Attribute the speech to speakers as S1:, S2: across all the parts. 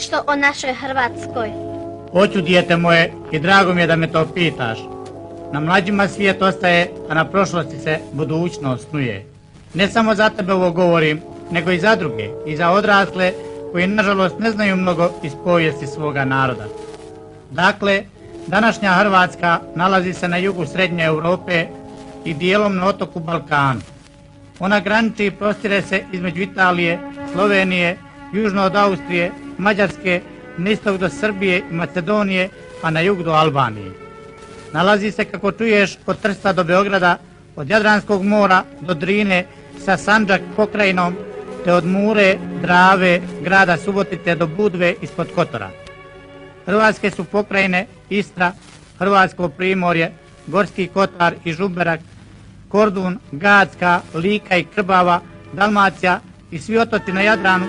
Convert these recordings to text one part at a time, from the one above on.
S1: nešto o našoj Hrvatskoj?
S2: Hoću, dijete moje, i drago mi je da me to pitaš. Na mlađima svijet ostaje, a na prošlosti se budućnost snuje. Ne samo za tebe ovo govorim, nego i za druge, i za odrasle koji nažalost ne znaju mnogo iz povijesti svoga naroda. Dakle, današnja Hrvatska nalazi se na jugu Srednje Europe i dijelom na otoku Balkanu. Ona graniči i prostire se između Italije, Slovenije, južno od Austrije, Mađarske, na istok do Srbije i Makedonije, a na jug do Albanije. Nalazi se, kako čuješ, od Trsta do Beograda, od Jadranskog mora do Drine, sa Sandžak pokrajinom, te od Mure, Drave, grada Subotice do Budve ispod Kotora. Hrvatske su pokrajine Istra, Hrvatsko primorje, Gorski Kotar i Žumberak, Kordun, Gacka, Lika i Krbava, Dalmacija i svi otoci na Jadranu,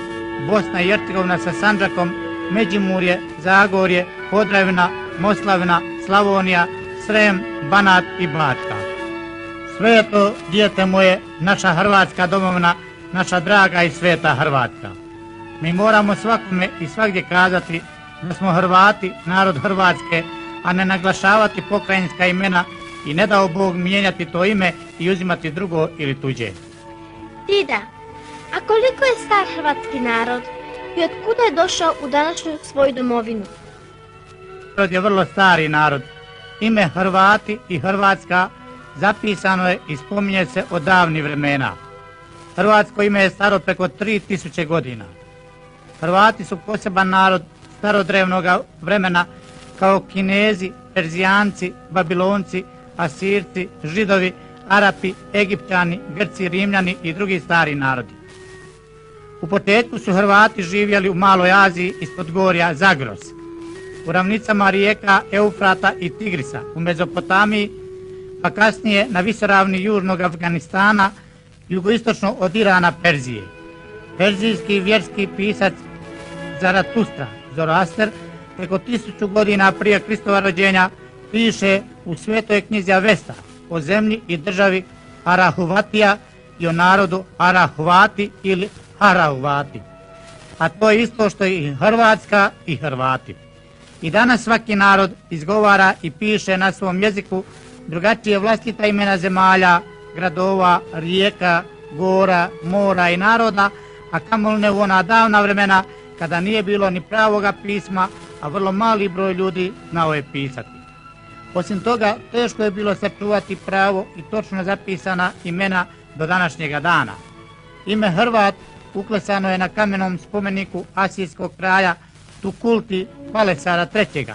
S2: Bosna i Hercegovina sa Sandžakom, Međimurje, Zagorje, Podravina, Moslavina, Slavonija, Srem, Banat i Bačka. Sve je to, dijete moje, naša Hrvatska domovina, naša draga i sveta Hrvatska. Mi moramo svakome i svagdje kazati da smo Hrvati, narod Hrvatske, a ne naglašavati pokrajinska imena i ne dao Bog mijenjati to ime i uzimati drugo ili tuđe.
S1: Dida, a koliko je star hrvatski narod i od kuda je došao u današnju svoju domovinu?
S2: Narod je vrlo stari narod. Ime Hrvati i Hrvatska zapisano je i spominje se od davnih vremena. Hrvatsko ime je staro preko 3000 godina. Hrvati su poseban narod starodrevnog vremena kao Kinezi, Perzijanci, Babilonci, Asirci, Židovi, Arapi, Egipćani, Grci, Rimljani i drugi stari narodi. U početku su Hrvati živjeli u Maloj Aziji ispod gorja Zagros, u ravnicama rijeka Eufrata i Tigrisa, u Mezopotamiji, pa kasnije na visoravni južnog Afganistana, jugoistočno od Irana, Perzije. Perzijski vjerski pisac Zaratustra, Zoroaster, preko 1000 godina prije Kristova rođenja, piše u svetoj knjizi Avesta o zemlji i državi Arahuvatija i o narodu Arahuvati ili Harahuvati. A to je isto što i Hrvatska i Hrvati. I danas svaki narod izgovara i piše na svom jeziku drugačije vlastita imena zemalja, gradova, rijeka, gora, mora i naroda, a kamoli ne u ona davna vremena kada nije bilo ni pravoga pisma, a vrlo mali broj ljudi znao je pisati. Osim toga, teško je bilo sačuvati pravo i točno zapisana imena do današnjega dana. Ime Hrvat uklesano je na kamenom spomeniku asijskog kralja Tukulti Palesara III.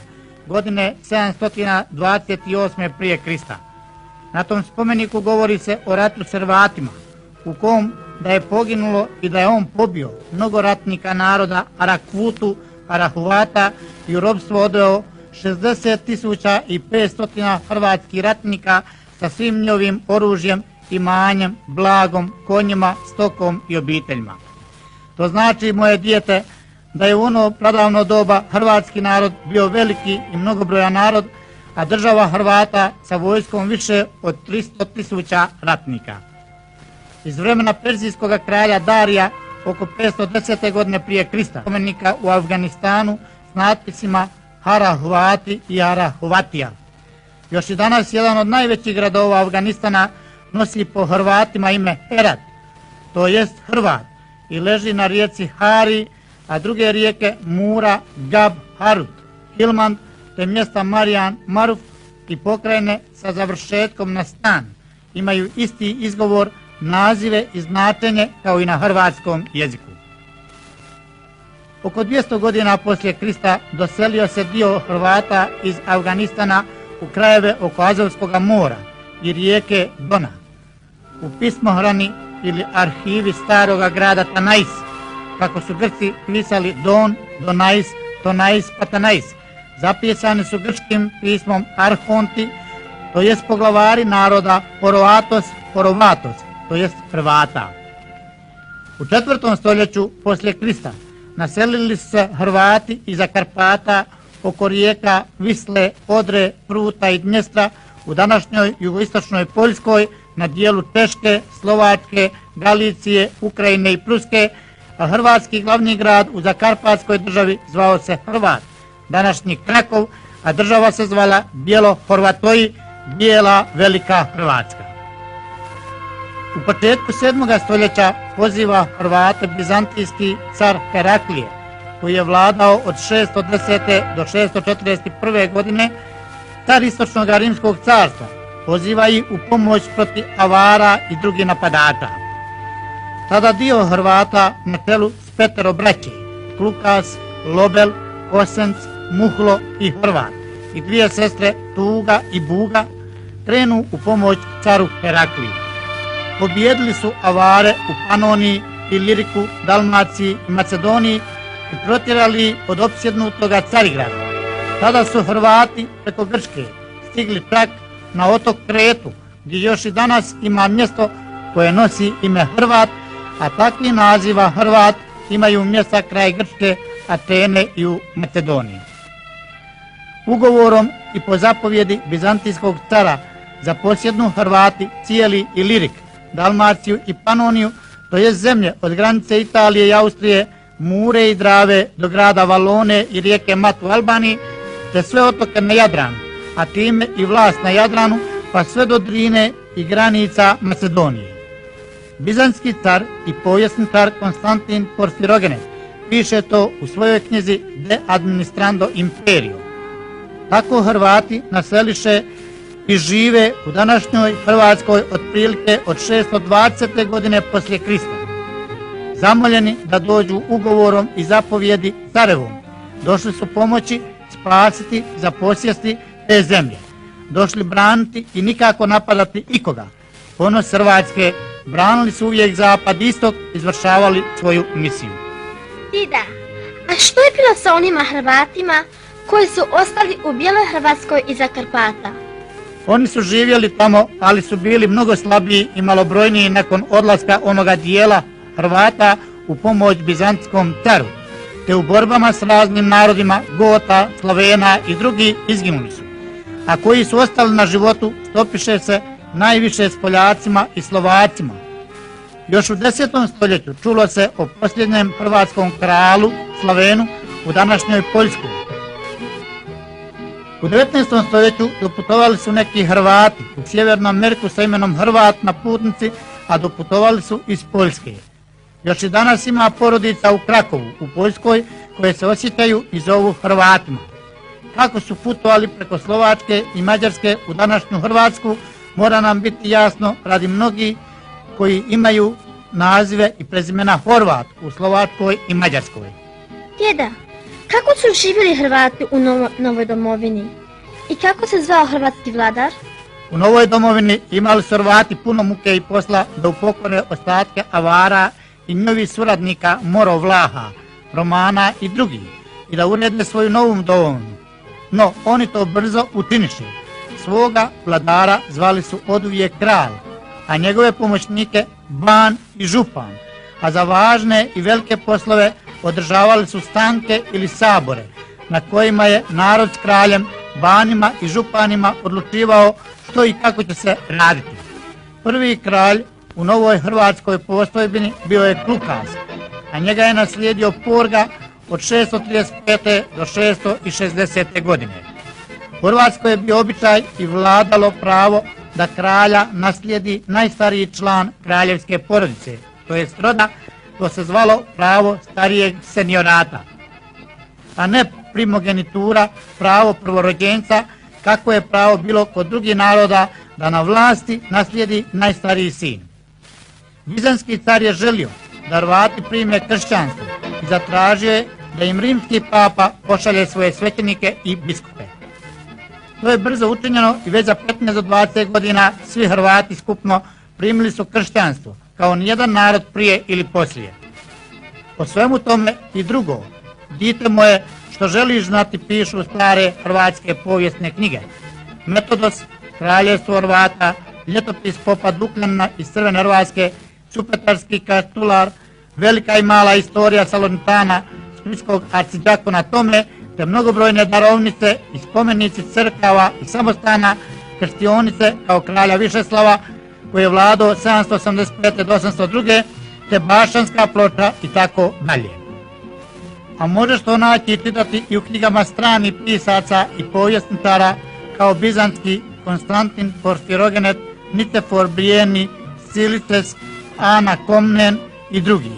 S2: Godine 728. prije Krista. Na tom spomeniku govori se o ratu s Hrvatima, u kom da je poginulo i da je on pobio mnogo ratnika naroda Arakvutu, Arahuvata i u robstvo odveo 60.500 hrvatskih ratnika sa svim njihovim oružjem, imanjem, blagom, konjima, stokom i obiteljima. To znači, moje dijete, da je u ono pradavno doba hrvatski narod bio veliki i mnogobrojan narod, a država Hrvata sa vojskom više od 300.000 ratnika. Iz vremena perzijskog kralja Darija oko 510. godine prije Krista spomenika u Afganistanu s natpisima Harahuvati i Harahuvatija. Još i danas jedan od najvećih gradova Afganistana nosi po Hrvatima ime Herat, to jest Hrvat, i leži na rijeci Hari, a druge rijeke Mura, Gab, Harut, Hilmand, te mjesta Marijan, Maruf i pokrajine sa završetkom na stan imaju isti izgovor, nazive i značenje kao i na hrvatskom jeziku. Oko 200 godina poslije Krista doselio se dio Hrvata iz Afganistana u krajeve oko Azovskog mora i rijeke Dona. U pismohrani ili arhivi staroga grada Tanais, kako su Grci pisali Don, Donais, Tonais, Patanais, zapisani su grčkim pismom Arhonti, to jest poglavari naroda Horoatos, Horovatos, to jest Hrvata. U 4. stoljeću poslije Krista naselili su se Hrvati iza Karpata oko rijeka Visle, Odre, Pruta i Dnjestra u današnjoj jugoistočnoj Poljskoj, na dijelu Češke, Slovačke, Galicije, Ukrajine i Pruske, a hrvatski glavni grad u Zakarpatskoj državi zvao se Hrvat, današnji Krakov, a država se zvala Bijelo-Horvatoji, Bijela Velika Hrvatska. U početku 7. stoljeća poziva Hrvate bizantijski car Heraklije, koji je vladao od 610. do 641. godine, car Istočnog Rimskog carstva, poziva ih u pomoć protiv Avara i drugih napadača. Tada dio Hrvata na čelu s petero braće, Klukas, Lobel, Kosenc, Muhlo i Hrvat, i dvije sestre Tuga i Buga, krenu u pomoć caru Herakliju. Pobijedili su Avare u Panoniji, Iliriku, Dalmaciji i Macedoniji i protjerali od opsjednutoga Carigrada. Tada su Hrvati preko Grčke stigli čak na otok Kretu, gdje još i danas ima mjesto koje nosi ime Hrvat, a takvi naziva Hrvat imaju mjesta kraj Grčke, Atene i u Macedoniji. Ugovorom i po zapovjedi bizantijskog cara zaposjednu Hrvati cijeli Ilirik, Dalmaciju i Panoniju, to je zemlje od granice Italije i Austrije, Mure i Drave do grada Valone i rijeke Mat u Albaniji, te sve otoke na Jadranu, a time i vlast na Jadranu, pa sve do Drine i granica Macedonije. Bizantski car i povijesni car Konstantin Porfirogenes piše to u svojoj knjizi De Administrando Imperio. Tako Hrvati naseliše i žive u današnjoj Hrvatskoj otprilike od 620. godine poslije Krista. Zamoljeni da dođu ugovorom i zapovjedi carevom, došli su pomoći, spasiti, zaposjesti te zemlje. Došli braniti i nikako napadati ikoga. Ponos Hrvatske, branili su uvijek zapad i istok, izvršavali svoju misiju.
S1: Dida, a što je bilo sa onima Hrvatima koji su ostali u Bijeloj Hrvatskoj iza Karpata?
S2: Oni su živjeli tamo, ali su bili mnogo slabiji i malobrojniji nakon odlaska onoga dijela Hrvata u pomoć bizantskom caru, te u borbama s raznim narodima Gota, Slovena i drugi izginuli su, a koji su ostali na životu stopiše se najviše s Poljacima i Slovacima. Još u 10. stoljeću čulo se o posljednjem hrvatskom kralu Slovenu u današnjoj Poljskoj. U 19. stoljeću doputovali su neki Hrvati u Sjevernu Ameriku sa imenom Hrvat na putnici, a doputovali su iz Poljske. Još i danas ima porodica u Krakovu, u Poljskoj, koje se osjećaju i zovu Hrvatima. Kako su putovali preko Slovačke i Mađarske u današnju Hrvatsku, mora nam biti jasno radi mnogi koji imaju nazive i prezimena Horvat u Slovačkoj i Mađarskoj.
S1: Djeda, kako su živjeli Hrvati u novoj domovini? I kako se zvao hrvatski vladar?
S2: U novoj domovini imali su Hrvati puno muke i posla da upokore ostatke Avara i njihovih suradnika Moro Vlaha, Romana i drugih, i da urede svoju novu domovinu. No, oni to brzo učiniše. Svoga vladara zvali su oduvijek kralj, a njegove pomoćnike ban i župan, a za važne i velike poslove održavali su stanke ili sabore, na kojima je narod s kraljem, banima i županima odlučivao što i kako će se raditi. Prvi kralj u novoj hrvatskoj postojbini bio je Klukas, a njega je naslijedio Porga od 635. do 660. godine. U Hrvatskoj je bio običaj i vladalo pravo da kralja naslijedi najstariji član kraljevske porodice, to je roda, to se zvalo pravo starijeg seniorata, a ne primogenitura, pravo prvorođenca, kako je pravo bilo kod drugih naroda da na vlasti naslijedi najstariji sin. Bizanski car je želio da Hrvati prime kršćanstvo i zatražio je da im rimski papa pošalje svoje svećenike i biskupe. To je brzo učinjeno i već za 15 do 20 godina svi Hrvati skupno primili su kršćanstvo, kao nijedan narod prije ili poslije. O svemu tome i drugo, dite moje, što želiš znati, pišu stare hrvatske povijesne knjige. Metodos, Kraljevstvo Hrvata, Ljetopis popa Dukljana iz Crvene Hrvatske, Supetarski kapitular, Velika i mala istorija Salonitana, splitskog arcidjakona Tome, te mnogobrojne darovnice i spomenici crkava i samostana, krstionice kao kralja Višeslava, koji je vladao 785. do 802. te Bašćanska ploča i tako dalje. A možeš to naći i čitati i u knjigama stranih pisaca i povjesničara kao bizantski Konstantin Porfirogenet, Nicefor Brijeni, Silices, Ana Komnen i drugi.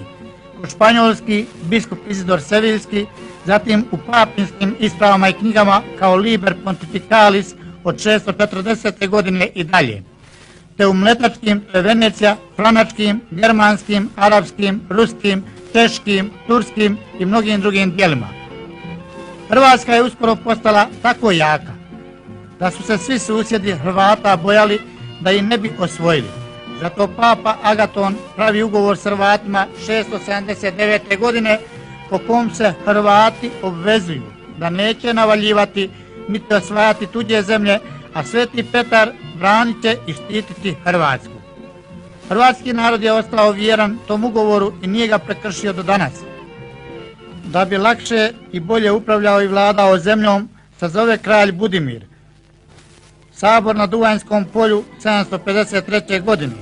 S2: U španjolski biskup Izidor Seviljski, zatim u papinskim ispravama i knjigama kao Liber Pontificalis od 640. godine i dalje, te u mletačkim, Venecija, franačkim, germanskim, arapskim, ruskim, češkim, turskim i mnogim drugim dijelima. Hrvatska je uskoro postala tako jaka da su se svi susjedi Hrvata bojali da ih ne bi osvojili. Zato Papa Agaton pravi ugovor s Hrvatima 679. godine po kom se Hrvati obvezuju da neće navaljivati niti osvajati tuđe zemlje, a Sveti Petar branit će i štititi Hrvatsku. Hrvatski narod je ostao vjeran tom ugovoru i nije ga prekršio do danas. Da bi lakše i bolje upravljao i vladao zemljom, sazove kralj Budimir sabor na Duvanjskom polju 753. godine.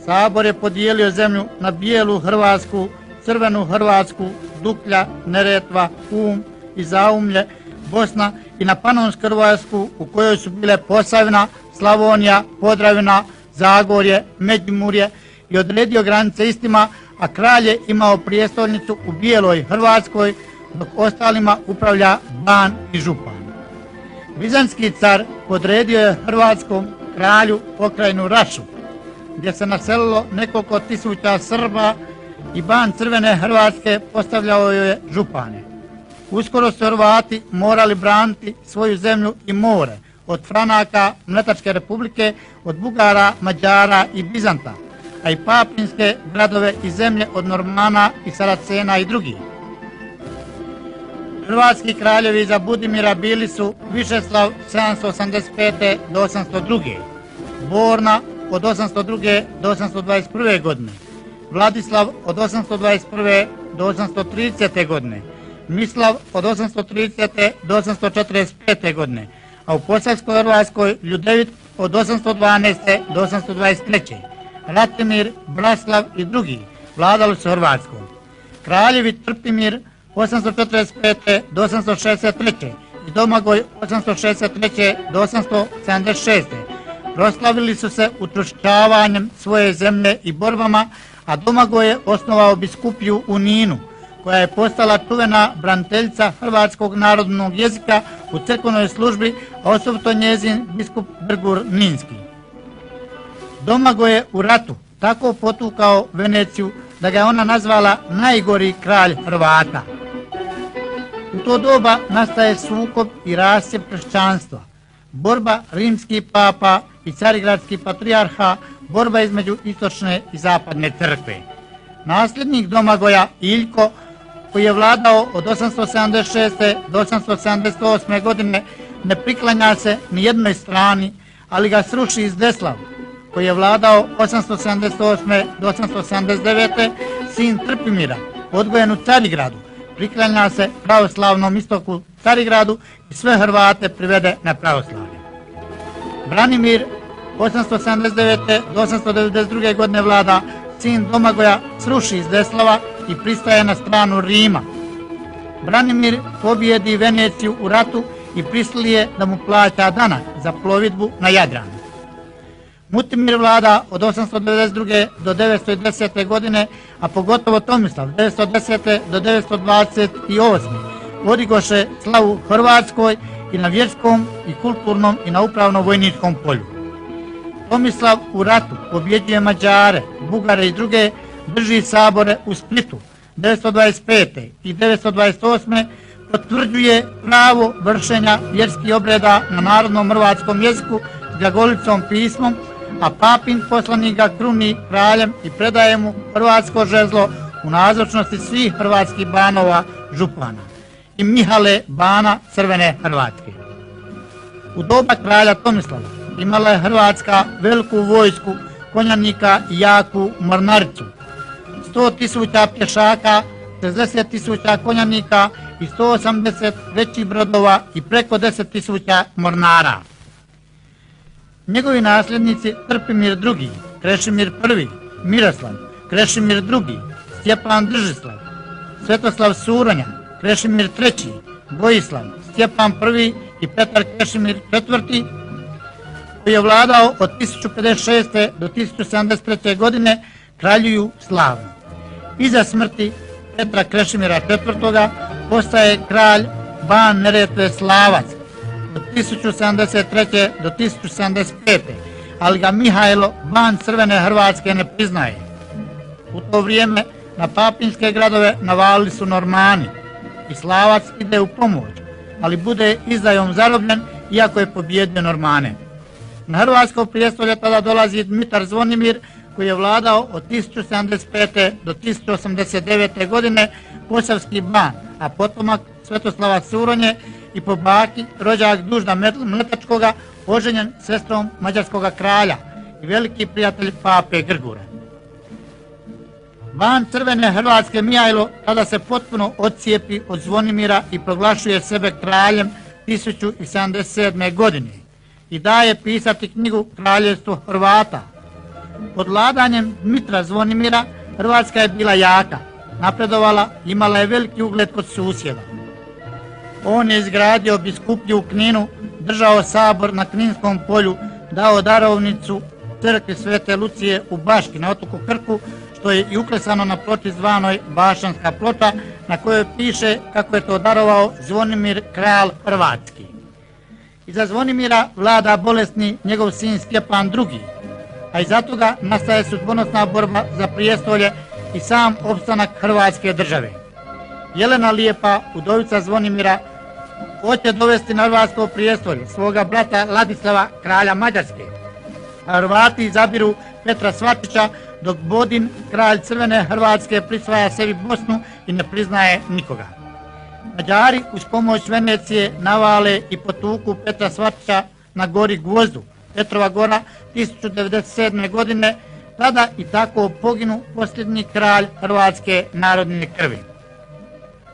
S2: Sabor je podijelio zemlju na Bijelu Hrvatsku, Crvenu Hrvatsku, Duklja, Neretva, Um i Zaumlje, Bosna i na Panonsku Hrvatsku u kojoj su bile Posavina, Slavonija, Podravina, Zagorje, Međimurje i odredio granice istima, a kralj je imao prijestolnicu u Bijeloj Hrvatskoj, dok ostalima upravlja ban i župan. Bizantski car podredio je hrvatskom kralju pokrajinu Rašu, gdje se naselilo nekoliko tisuća Srba i ban Crvene Hrvatske postavljao je župane. Uskoro su Hrvati morali braniti svoju zemlju i more od Franaka, Mletačke republike, od Bugara, Mađara i Bizanta, a i papinske gradove i zemlje od Normana i Saracena i drugih. Hrvatski kraljevi iza Budimira bili su Višeslav 785. do 802. Borna od 802. do 821. godine, Vladislav od 821. do 830. godine, Mislav od 830. do 845. godine, a u Posavskoj Hrvatskoj Ljudevit od 812. do 823. Ratimir, Braslav i drugi vladali su Hrvatskom. Kraljevi Trpimir 845. do 863. i Domagoj 863. do 876. proslavili su se učvršćavanjem svoje zemlje i borbama, a Domagoj je osnovao biskupiju u Ninu, koja je postala čuvena braniteljica hrvatskog narodnog jezika u crkvenoj službi, a osobito njezin biskup Grgur Ninski. Domagoj je u ratu tako potukao Veneciju da ga je ona nazvala najgori kralj Hrvata. U to doba nastaje sukob i rascjep kršćanstva, borba rimskih papa i carigradskih patrijarha, borba između istočne i zapadne crkve. Nasljednik Domagoja, Iljko, koji je vladao od 876. do 878. godine, ne priklanja se ni jednoj strani, ali ga sruši Zdeslav, koji je vladao 878. do 879. sin Trpimira, odgojen u Carigradu, priklanja se pravoslavnom istoku Carigradu i sve Hrvate privede na pravoslavlje. Branimir 879. do 892. godine vlada, sin Domagoja sruši Zdeslava i pristaje na stranu Rima. Branimir pobijedi Veneciju u ratu i prisili je da mu plaća danak za plovidbu na Jadranu. Mutimir vlada od 892. do 910. godine, a pogotovo Tomislav 910. do 928. podigoše slavu Hrvatskoj i na vjerskom i kulturnom i na upravno-vojničkom polju. Tomislav u ratu pobjeđuje Mađare, Bugare i druge, drži sabore u Splitu 925. i 928. potvrđuje pravo vršenja vjerskih obreda na narodnom hrvatskom jeziku s glagolicom pismom, a papin poslanik ga kruni kraljem i predaje mu hrvatsko žezlo u nazočnosti svih hrvatskih banova župana i Mihale bana Crvene Hrvatske. U doba kralja Tomislava imala je Hrvatska veliku vojsku konjanika i jaku mornaricu, 100.000 pješaka, 60.000 konjanika i 180 većih brodova i preko 10.000 mornara. Njegovi nasljednici Trpimir II, Krešimir I, Miroslav Krešimir II, Stjepan Držislav, Svetoslav Suronja, Krešimir III, Vojislav, Stjepan I i Petar Krešimir IV, koji je vladao od 1056. do 1073. godine, kraljuju slavno. Iza smrti Petra Krešimira IV. Postaje kralj Ban Neretve Slavac od 1073. do 1075. ali ga Mihajlo Ban Crvene Hrvatske ne priznaje. U to vrijeme na papinske gradove navalili su Normani i Slavac ide u pomoć, ali bude izdajom zarobljen iako je pobijedio Normane. Na hrvatsko prijestolje tada dolazi Dmitar Zvonimir koji je vladao od 1075. do 1089. godine, posavski ban, a potomak Svetoslava Suronje i po baki rođak Dužna Mletačkoga, oženjen sestrom mađarskoga kralja i veliki prijatelj pape Grgura. Ban Crvene Hrvatske Mihajlo tada se potpuno odcijepi od Zvonimira i proglašuje sebe kraljem 1077. godine i daje pisati knjigu Kraljevstvo Hrvata. Pod vladanjem Dmitra Zvonimira Hrvatska je bila jaka, napredovala, imala je veliki ugled kod susjeda. On je izgradio biskupiju u Kninu, držao sabor na Kninskom polju, dao darovnicu crkvi Svete Lucije u Baški na otoku Krku, što je i uklesano na ploči zvanoj Bašanska ploča, na kojoj piše kako je to darovao Zvonimir kralj Hrvatski. Iza Zvonimira vlada bolesni njegov sin Stjepan II, a iza toga nastaje sudbonosna borba za prijestolje i sam opstanak Hrvatske države. Jelena Lijepa, udovica Zvonimira, hoće dovesti na hrvatsko prijestolje svoga brata Ladislava, kralja Mađarske. Hrvati izabiru Petra Svačića, dok Bodin, kralj Crvene Hrvatske, prisvaja sebi Bosnu i ne priznaje nikoga. Mađari uz pomoć Venecije navale i potuku Petra Svačića na gori Gvozdu, Petrova gora, 1097. godine, tada i tako poginu posljednji kralj Hrvatske narodne krvi.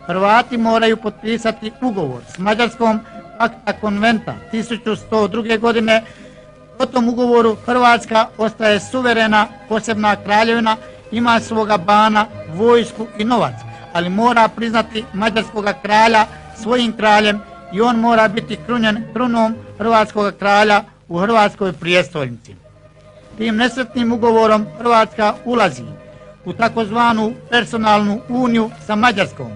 S2: Hrvati moraju potpisati ugovor s Mađarskom, Akta konventa 1102. godine. Po tom ugovoru Hrvatska ostaje suverena posebna kraljevina, ima svoga bana, vojsku i novac, ali mora priznati mađarskoga kralja svojim kraljem i on mora biti krunjen krunom hrvatskoga kralja u Hrvatskoj prijestolnici. Tim nesretnim ugovorom Hrvatska ulazi u takozvanu personalnu uniju sa Mađarskom.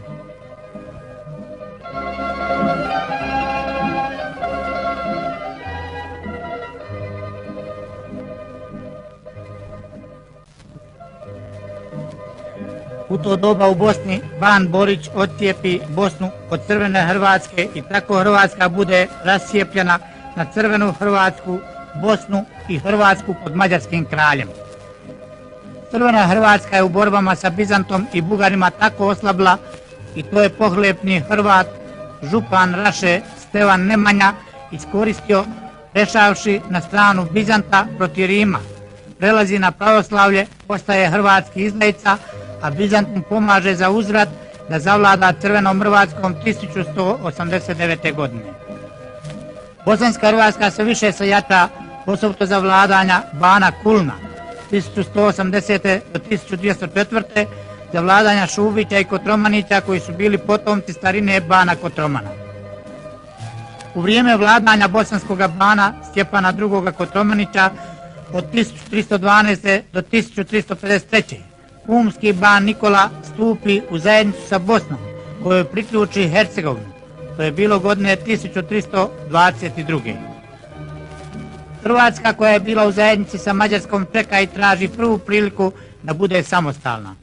S2: U to doba u Bosni Ban Borić odcijepi Bosnu od Crvene Hrvatske i tako Hrvatska bude rascijepljena na Crvenu Hrvatsku, Bosnu i Hrvatsku pod mađarskim kraljem. Crvena Hrvatska je u borbama sa Bizantom i Bugarima tako oslabla i to je pohlepni Hrvat, župan Raše Stevan Nemanja iskoristio prešavši na stranu Bizanta protiv Rima. Prelazi na pravoslavlje, postaje hrvatski izdajica, a Bizant mu pomaže za uzvrat da zavlada Crvenom Hrvatskom 1189. godine. Bosanska Hrvatska se više se jača, osobito za vladanja Bana Kulna 1180. do 1204. za vladanja Šubića i Kotromanića koji su bili potomci starine Bana Kotromana. U vrijeme vladanja bosanskog bana Stjepana II. Kotromanića od 1312. do 1353. Umski ban Nikola stupi u zajednicu sa Bosnom, kojoj priključi Hercegovinu. To je bilo godine 1322. Hrvatska, koja je bila u zajednici sa Mađarskom, čeka i traži prvu priliku da bude samostalna.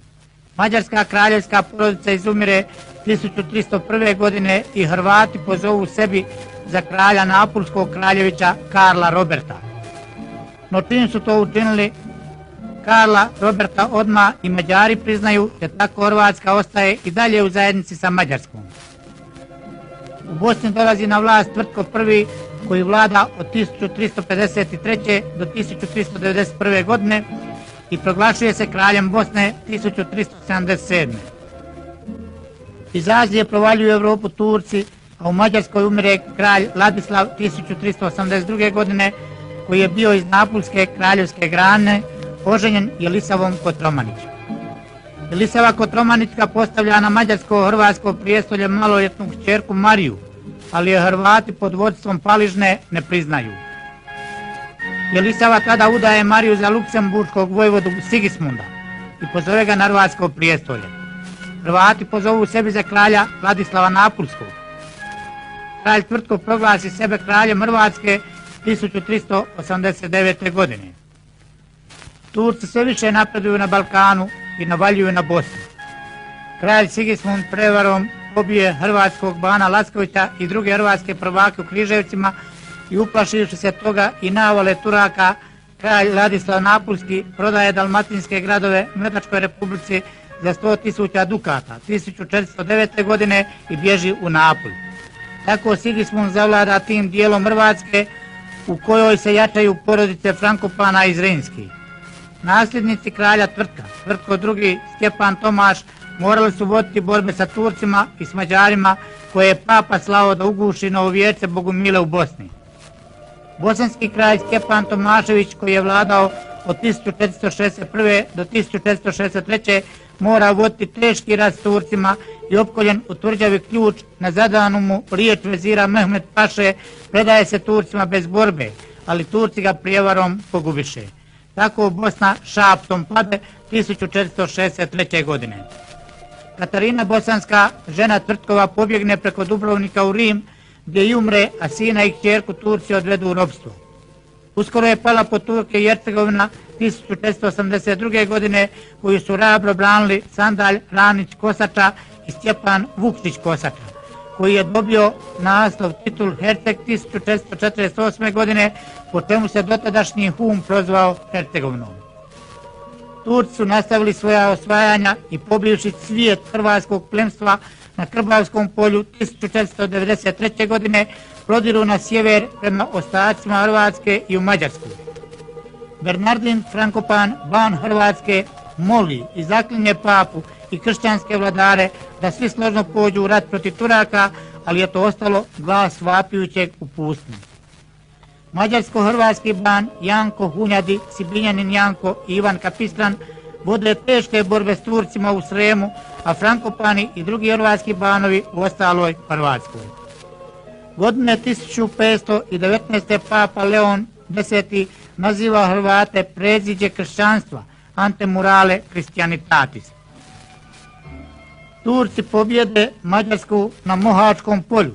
S2: Mađarska kraljevska porodica izumire 1301. godine i Hrvati pozovu sebi za kralja Napulskog kraljevića Karla Roberta. No čim su to učinili, Karla Roberta odmah i Mađari priznaju, te tako Hrvatska ostaje i dalje u zajednici sa Mađarskom. U Bosni dolazi na vlast Tvrtko I koji vlada od 1353. do 1391. godine i proglašuje se kraljem Bosne 1377. Iz Azije provaljuju u Europu Turci, a u Mađarskoj umire kralj Ladislav 1382. godine koji je bio iz Napulske kraljevske grane, oženjen Jelisavom Kotromanićem. Jelisava Kotromanićka postavlja na mađarsko-hrvatsko prijestolje maloljetnu kćerku Mariju, ali je Hrvati pod vodstvom Paližne ne priznaju. Jelisava tada udaje Mariju za luksemburškog vojvodu Sigismunda i pozove ga na hrvatsko prijestolje. Hrvati pozovu sebi za kralja Vladislava Napulskog. Kralj Tvrtko proglasi sebe kraljem Hrvatske 1389. godine. Turci sve više napreduju na Balkanu i navaljuju na Bosnu. Kralj Sigismund prevarom pobije hrvatskog bana Lackovića i druge hrvatske prvake u Križevcima i uplašivši se toga i navale Turaka, kralj Vladislav Napulski prodaje dalmatinske gradove Mletačkoj republici za 100.000 dukata 1409. godine i bježi u Napulj. Tako Sigismund zavlada tim dijelom Hrvatske u kojoj se jačaju porodice Frankopana i Zrinski. Nasljednici kralja Tvrtka, Tvrtko II, Stjepan Tomaš, morali su voditi borbe sa Turcima i s Mađarima koje je papa slao da uguši novovjerce Bogumile u Bosni. Bosanski kralj Stjepan Tomašević, koji je vladao od 1461. do 1463. mora voditi teški rat s Turcima i opkoljen u tvrđavi Ključ na zadanu mu riječ vezira Mehmed Paše predaje se Turcima bez borbe, ali Turci ga prijevarom pogubiše. Tako Bosna šaptom pade 1463. godine. Katarina Bosanska, žena Tvrtkova, pobjegne preko Dubrovnika u Rim, gdje i umre, a sina i kćerku Turci odvedu u ropstvo. Uskoro je pala pod Turke i Hercegovina 1482. godine, koju su hrabro branili Sandalj Ranić Kosača i Stjepan Vukšić Kosača, koji je dobio naslov titul Herceg 1448. godine, po čemu se dotadašnji Hum prozvao Hercegovinom. Turci su nastavili svoja osvajanja i pobivši svijet hrvatskog plemstva na Krbavskom polju 1493. godine prodiru na sjever prema ostacima Hrvatske i u Mađarsku. Bernardin Frankopan, ban Hrvatske, moli i zaklinje papu i kršćanske vladare da svi složno pođu u rat protiv Turaka, ali je to ostalo glas vapijućeg u pustinji. Mađarsko-hrvatski ban Janko Hunjadi, Sibinjanin Janko i Ivan Kapistran vode teške borbe s Turcima u Sremu, a Frankopani i drugi hrvatski banovi u ostaloj Hrvatskoj. Godine 1519. papa Leon X naziva Hrvate predziđe kršćanstva, antemurale Christianitatis. Turci pobjede Mađarsku na Mohačkom polju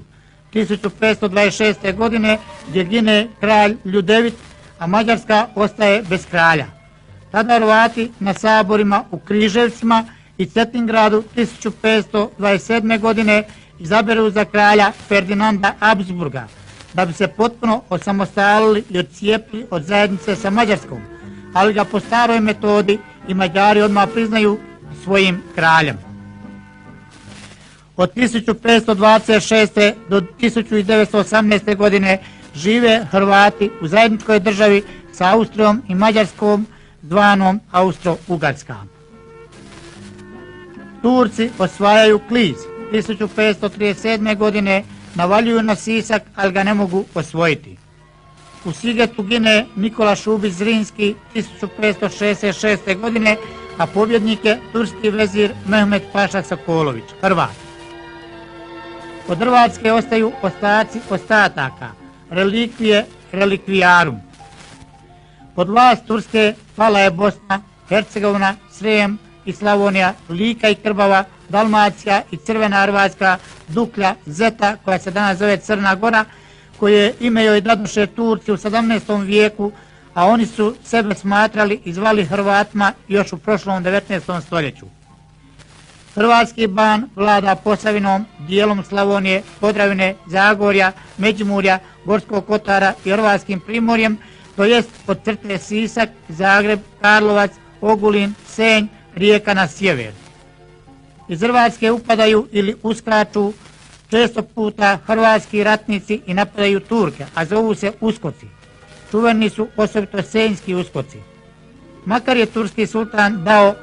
S2: 1526. godine, gdje gine kralj Ljudevit, a Mađarska ostaje bez kralja. Tada Hrvati na saborima u Križevcima i Cetingradu 1527. godine izaberu za kralja Ferdinanda Habsburga, da bi se potpuno osamostalili i odcijepili od zajednice sa Mađarskom, ali ga po staroj metodi i Mađari odmah priznaju svojim kraljem. Od 1526. do 1918. godine žive Hrvati u zajedničkoj državi sa Austrijom i Mađarskom, zvanom Austro-Ugarska. Turci osvajaju Kliz 1537. godine, navaljuju na Sisak, ali ga ne mogu osvojiti. U Sigetu gine Nikola Šubić Zrinski 1566. godine, a pobjednik je turski vezir Mehmed Paša Sokolović, Hrvat. Od Hrvatske ostaju ostaci ostataka, relikvije relikvijarum. Pod vlast Turske pala je Bosna, Hercegovina, Srijem i Slavonija, Lika i Krbava, Dalmacija i Crvena Hrvatska, Duklja, Zeta, koja se danas zove Crna Gora, koje ime joj dadoše Turci u 17. vijeku, a oni su sebe smatrali i zvali Hrvatima još u prošlom 19. stoljeću. Hrvatski ban vlada Posavinom, dijelom Slavonije, Podravine, Zagorja, Međimurja, Gorskog Kotara i Hrvatskim Primorjem, to jest od crte Sisak, Zagreb, Karlovac, Ogulin, Senj, Rijeka na sjever. Iz Hrvatske upadaju ili uskaču često puta hrvatski ratnici i napadaju Turke, a zovu se uskoci. Čuveni su osobito senjski uskoci. Makar je turski sultan dao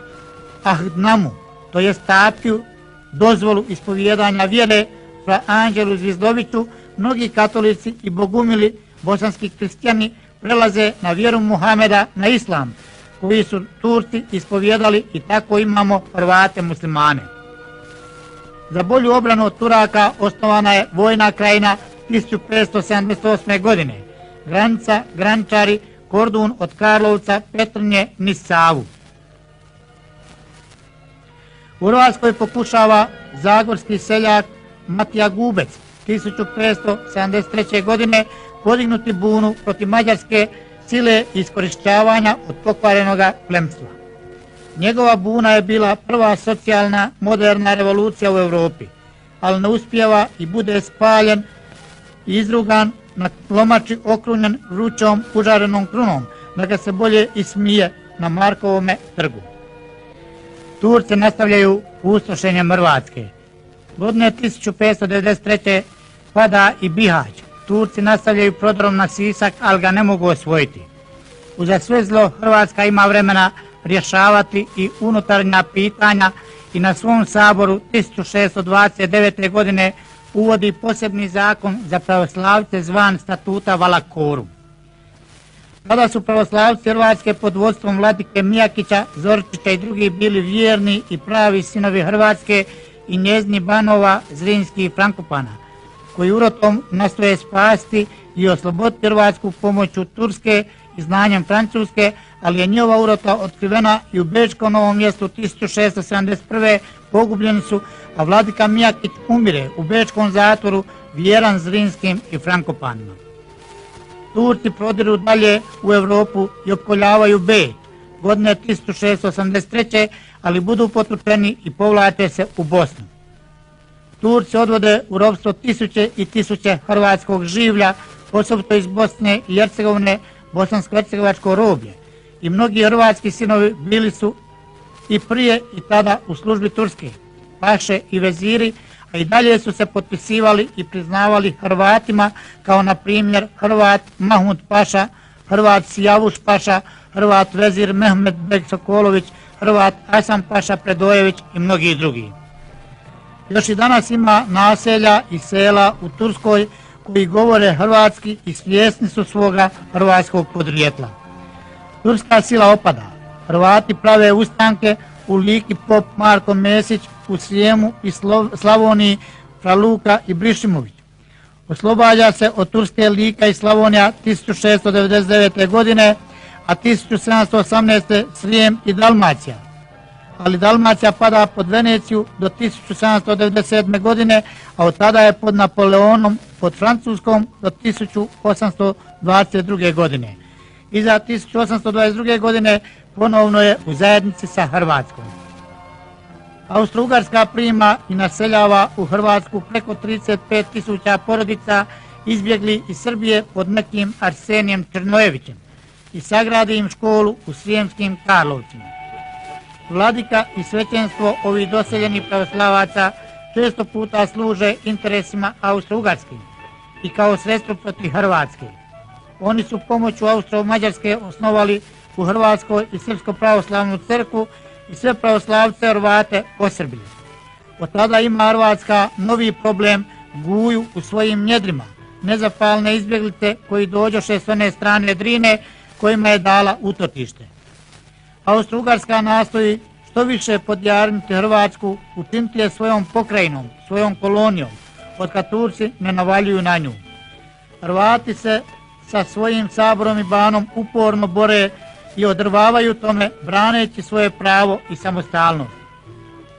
S2: Ahdnamu, to jest Tapiju, dozvolu ispovijedanja vjere fra Anđelu Zvizdoviću, mnogi katolici i bogumili bosanski kristijani prelaze na vjeru Muhameda, na islam, koji su Turci ispovjedali i tako imamo Hrvate muslimane. Za bolju obranu od Turaka osnovana je vojna krajina 1578. godine, granica Grančari, Kordun od Karlovca, Petrnje, niz Savu. U Hrvatskoj pokušava zagorski seljak Matija Gubec 1573. godine podignuti bunu protiv mađarske sile i iskorištavanja od pokvarenoga plemstva. Njegova buna je bila prva socijalna, moderna revolucija u Europi, ali ne uspijeva i bude spaljen i izrugan na lomači okrunjen vrućom užarenom krunom, da ga se bolje ismije na Markovome trgu. Turci nastavljaju pustošenjem Hrvatske. Godine 1593. pada i Bihać. Turci nastavljaju prodorom na Sisak, ali ga ne mogu osvojiti. Uza sve zlo Hrvatska ima vremena rješavati i unutarnja pitanja i na svom saboru 1629. godine uvodi posebni zakon za pravoslavce zvan Statuta Valakorum. Tada su pravoslavci Hrvatske pod vodstvom vladike Mijakića, Zoričića i drugih bili vjerni i pravi sinovi Hrvatske i njezini banova Zrinski i Frankopana, koji urotom nastoje spasti i osloboditi Hrvatsku pomoću Turske i znanjem Francuske, ali je njihova urota otkrivena i u Bečkom Novom Mjestu 1671. pogubljeni su, a vladika Mijakić umire u Bečkom zatvoru vjeran Zrinskim i Frankopanima. Turci prodiru dalje u Europu i opkoljavaju Beč godine 1683. ali budu potučeni i povlače se u Bosnu. Turci odvode u ropstvo tisuće i tisuće hrvatskog življa, osobito iz Bosne i Hercegovine, bosansko-hercegovačko roblje. I mnogi hrvatski sinovi bili su i prije i tada u službi Turske, paše i veziri, a i dalje su se potpisivali i priznavali Hrvatima, kao na primjer Hrvat Mahmud Paša, Hrvat Sijavuš Paša, Hrvat vezir Mehmed Beg Sokolović, Hrvat Hasan Paša Predojević i mnogi drugi. Još i danas ima naselja i sela u Turskoj koji govore hrvatski i svjesni su svoga hrvatskog podrijetla. Turska sila opada. Hrvati prave ustanke u Liki pop Marko Mesić, u Srijemu i Slavoniji Fraluka i Brišimović. Oslobađa se od Turske Lika i Slavonija 1699. godine, a 1718. Srijem i Dalmacija. Ali Dalmacija pada pod Veneciju do 1797. godine, a od tada je pod Napoleonom, pod Francuskom do 1822. godine. Iza 1822. godine ponovno je u zajednici sa Hrvatskom. Austro-Ugarska prima i naseljava u Hrvatsku preko 35.000 porodica izbjegli iz Srbije pod nekim Arsenijem Črnojevićem i sagradi im školu u Srijemskim Karlovcima. Vladika i svećenstvo ovih doseljenih pravoslavaca često puta služe interesima Austro-Ugarske i kao sredstvo protiv Hrvatske. Oni su pomoću Austro-Mađarske osnovali u Hrvatskoj i Srpsko pravoslavnu crkvu i sve pravoslavce Hrvate posrbili. Od tada ima Hrvatska novi problem, guju u svojim njedrima, nezapalne izbjeglice koji dođoše s one strane Drine kojima je dala utočište. Austro-Ugarska nastoji što više podjarmiti Hrvatsku, učiniti je svojom pokrajinom, svojom kolonijom, od kad Turci ne navaljuju na nju. Hrvati se sa svojim saborom i banom uporno bore i odrvavaju tome, braneći svoje pravo i samostalnost.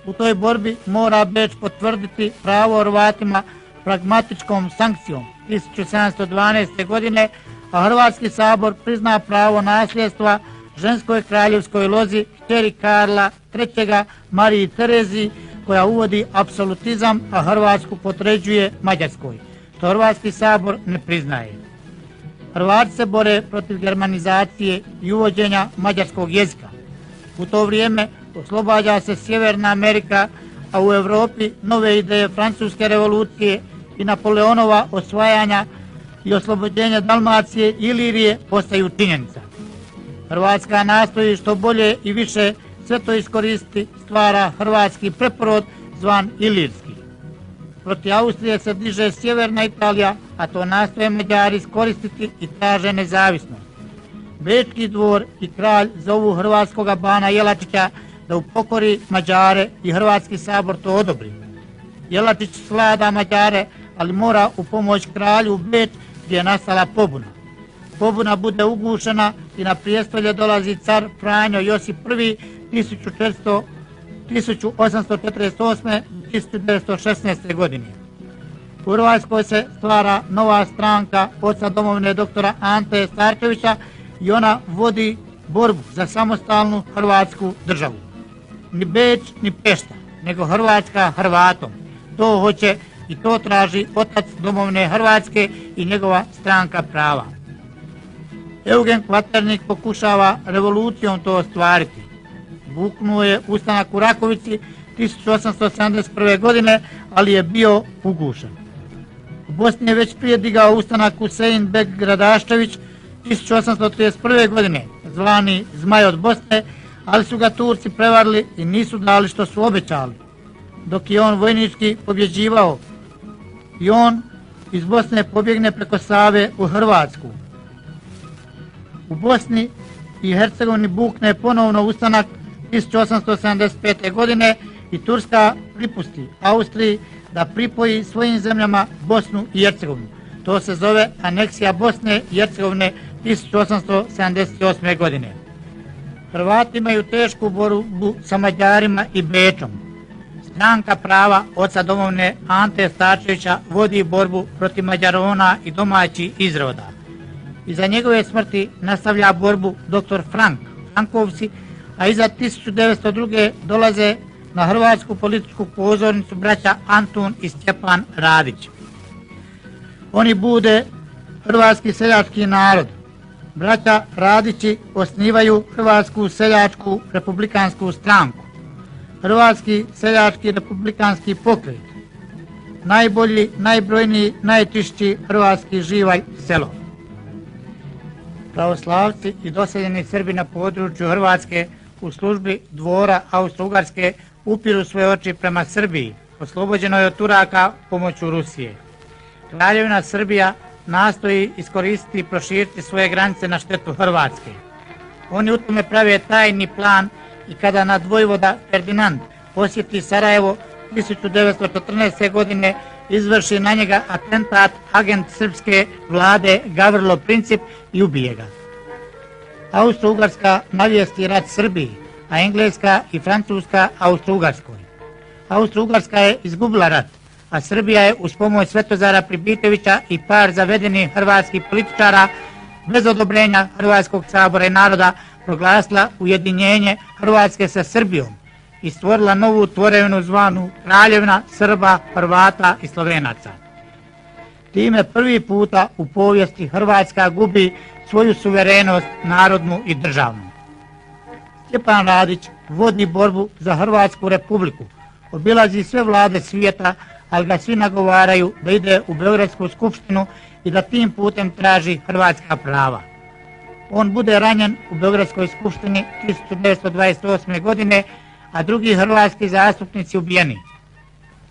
S2: U toj borbi mora Beč potvrditi pravo Hrvatima pragmatičkom sankcijom 1712. godine, a Hrvatski sabor prizna pravo nasljedstva ženskoj kraljevskoj lozi kćeri Karla III. Mariji Tereziji, koja uvodi apsolutizam, a Hrvatsku potređuje Mađarskoj, što Hrvatski sabor ne priznaje. Hrvati se bore protiv germanizacije i uvođenja mađarskog jezika. U to vrijeme oslobađa se Sjeverna Amerika, a u Europi nove ideje Francuske revolucije i Napoleonova osvajanja i oslobođenja Dalmacije i Ilirije postaju činjenica. Hrvatska nastoji što bolje i više sve to iskoristiti, stvara hrvatski preporod zvan Ilirski. Protiv Austrije se diže Sjeverna Italija, a to nastoje Mađari iskoristiti i traže nezavisnost. Bečki dvor i kralj zovu hrvatskoga bana Jelačića da upokori Mađare i Hrvatski sabor to odobri. Jelačić svlada Mađare, ali mora u pomoć kralju u Beč gdje je nastala pobuna. Pobuna bude ugušena i na prijestolje dolazi car Franjo Josip I 1848. 1916. godine. U Hrvatskoj se stvara nova stranka oca domovine doktora Ante Starčevića i ona vodi borbu za samostalnu Hrvatsku državu. Ni Beč ni Pešta, nego Hrvatska Hrvatom. To hoće i to traži otac domovine Hrvatske i njegova stranka prava. Eugen Kvaternik pokušava revolucijom to ostvariti. Buknuo je ustanak u Rakovici 1871. godine, ali je bio ugušen. U Bosni je već prije digao ustanak Husein Bek Gradaščević 1831. godine, zvani Zmaj od Bosne, ali su ga Turci prevarili i nisu dali što su obećali. Dok je on vojnički pobjeđivao i on iz Bosne pobjegne preko Save u Hrvatsku. U Bosni i Hercegovini bukne ponovno ustanak 1875. godine i Turska pripusti Austriji da pripoji svojim zemljama Bosnu i Hercegovinu. To se zove aneksija Bosne i Hercegovine 1878. godine. Hrvati imaju tešku borbu sa Mađarima i Bečom. Stranka prava oca domovine Ante Starčevića vodi borbu protiv Mađarona i domaćih izroda. Iza njegove smrti nastavlja borbu dr. Frankovci, a iza 1902. dolaze na hrvatsku političku pozornicu braća Antun i Stjepan Radić. Oni bude hrvatski seljački narod. Braća Radići osnivaju Hrvatsku seljačku republikansku stranku, Hrvatski seljački republikanski pokret, najbolji, najbrojniji, najčišći hrvatski živalj selo. Pravoslavci i doseljeni Srbi na području Hrvatske u službi dvora Austro-Ugarske upiru svoje oči prema Srbiji, oslobođenoj od Turaka pomoću Rusije. Kraljevina Srbija nastoji iskoristiti i proširiti svoje granice na štetu Hrvatske. Oni u tome prave tajni plan i kada nadvojvoda Ferdinand posjeti Sarajevo 1914. godine izvrši na njega atentat agent srpske vlade Gavrilo Princip i ubije ga. Austro-Ugarska navijesti rat Srbiji, a Engleska i Francuska Austro-Ugarskoj. Austro-Ugarska je izgubila rat, a Srbija je uz pomoć Svetozara Pribitevića i par zavedenih hrvatskih političara bez odobrenja Hrvatskog sabora i naroda proglasila ujedinjenje Hrvatske sa Srbijom i stvorila novu tvorevinu zvanu Kraljevina Srba, Hrvata i Slovenaca. Time prvi puta u povijesti Hrvatska gubi svoju suverenost narodnu i državnu. Stjepan Radić vodi borbu za Hrvatsku republiku, obilazi sve vlade svijeta, ali ga svi nagovaraju da ide u Beogradsku skupštinu i da tim putem traži hrvatska prava. On bude ranjen u Beogradskoj skupštini 1928. godine, a drugi hrvatski zastupnici ubijeni.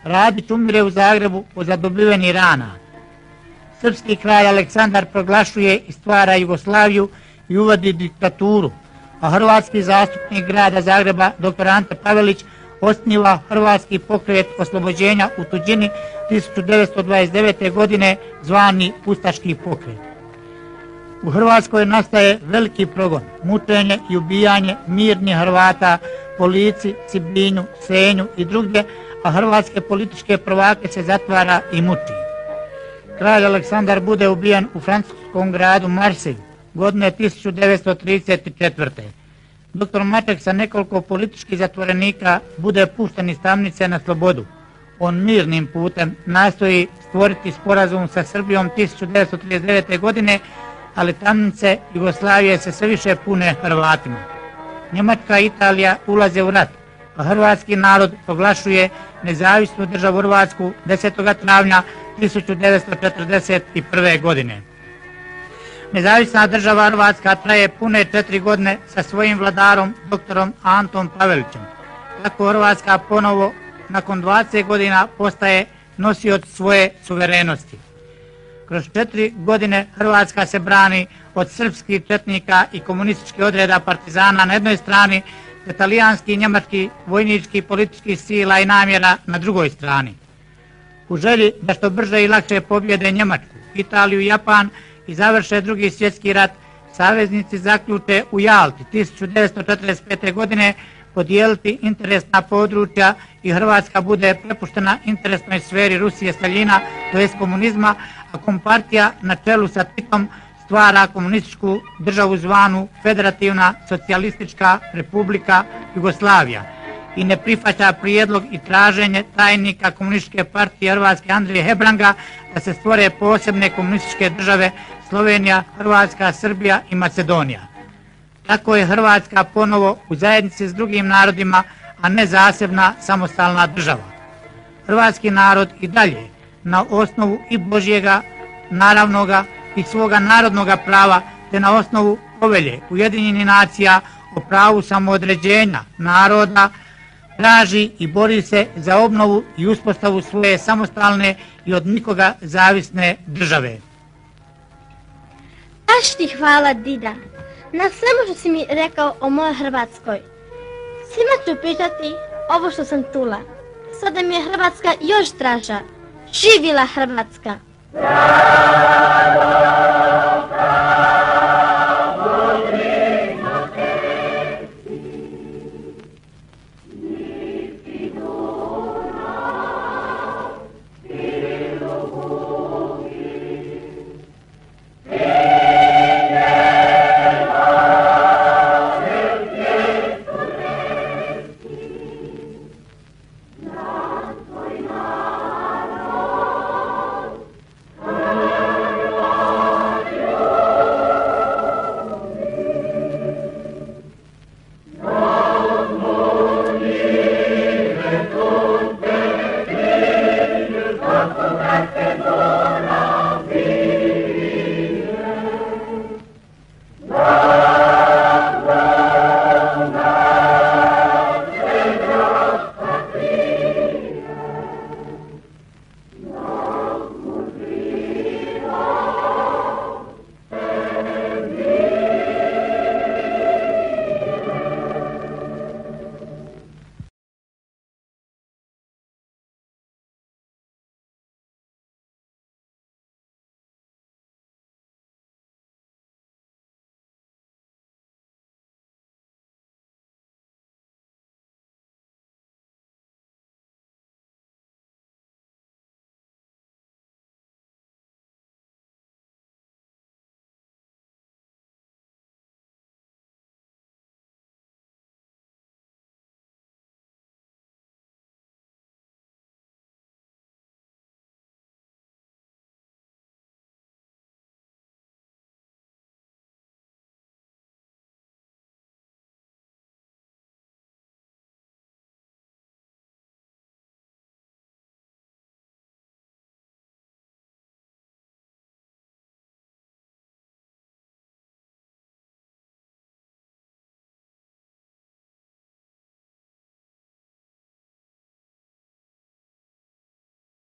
S2: Radić umire u Zagrebu od zadobivenih rana. Srpski kralj Aleksandar proglašuje i stvara Jugoslaviju i uvodi diktaturu, a hrvatski zastupnik grada Zagreba dr. Ante Pavelić osniva Hrvatski pokret oslobođenja u tuđini 1929. godine zvani Ustaški pokret. U Hrvatskoj nastaje veliki progon, mučenje i ubijanje mirnih Hrvata po Lici, Cibinju, Senju i drugdje, a hrvatske političke prvake se zatvara i muči. Kralj Aleksandar bude ubijen u francuskom gradu Marselju godine 1934. Dr. Maček sa nekoliko političkih zatvorenika bude pušten iz tamnice na slobodu. On mirnim putem nastoji stvoriti sporazum sa Srbijom 1939. godine, ali tamnice Jugoslavije se sve više pune Hrvatima. Njemačka i Italija ulaze u rat, a hrvatski narod proglašuje nezavisnu državu Hrvatsku 10. travnja 1941. godine. Nezavisna država Hrvatska traje pune 4 godine sa svojim vladarom doktorom Antom Pavelićem. Tako Hrvatska ponovo nakon 20 godina postaje nosioc svoje suverenosti. Kroz 4 godine Hrvatska se brani od srpskih četnika i komunističkih odreda partizana na jednoj strani, te talijanskih i njemačkih vojničkih političkih sila i namjera na drugoj strani. U želji da što brže i lakše pobjede Njemačku, Italiju i Japan i završe Drugi svjetski rat, saveznici zaključe u Jalti 1945. godine podijeliti interesna područja i Hrvatska bude prepuštena interesnoj sferi Rusije Staljina, to komunizma, a kompartija na čelu sa Titom stvara komunističku državu zvanu Federativna socijalistička republika Jugoslavija i ne prihvaća prijedlog i traženje tajnika komunističke partije Hrvatske Andrije Hebranga da se stvore posebne komunističke države Slovenija, Hrvatska, Srbija i Macedonija. Tako je Hrvatska ponovo u zajednici s drugim narodima, a ne zasebna samostalna država. Hrvatski narod i dalje na osnovu i Božjega, naravnoga i svoga narodnoga prava, te na osnovu povelje Ujedinjenih nacija o pravu samoodređenja naroda traži i bori se za obnovu i uspostavu svoje samostalne i od nikoga zavisne države.
S1: Baš ti hvala, dida, na svemu što si mi rekao o mojoj Hrvatskoj. Svima ću pitati ovo što sam čula. Sada mi je Hrvatska još draža. Živjela Hrvatska!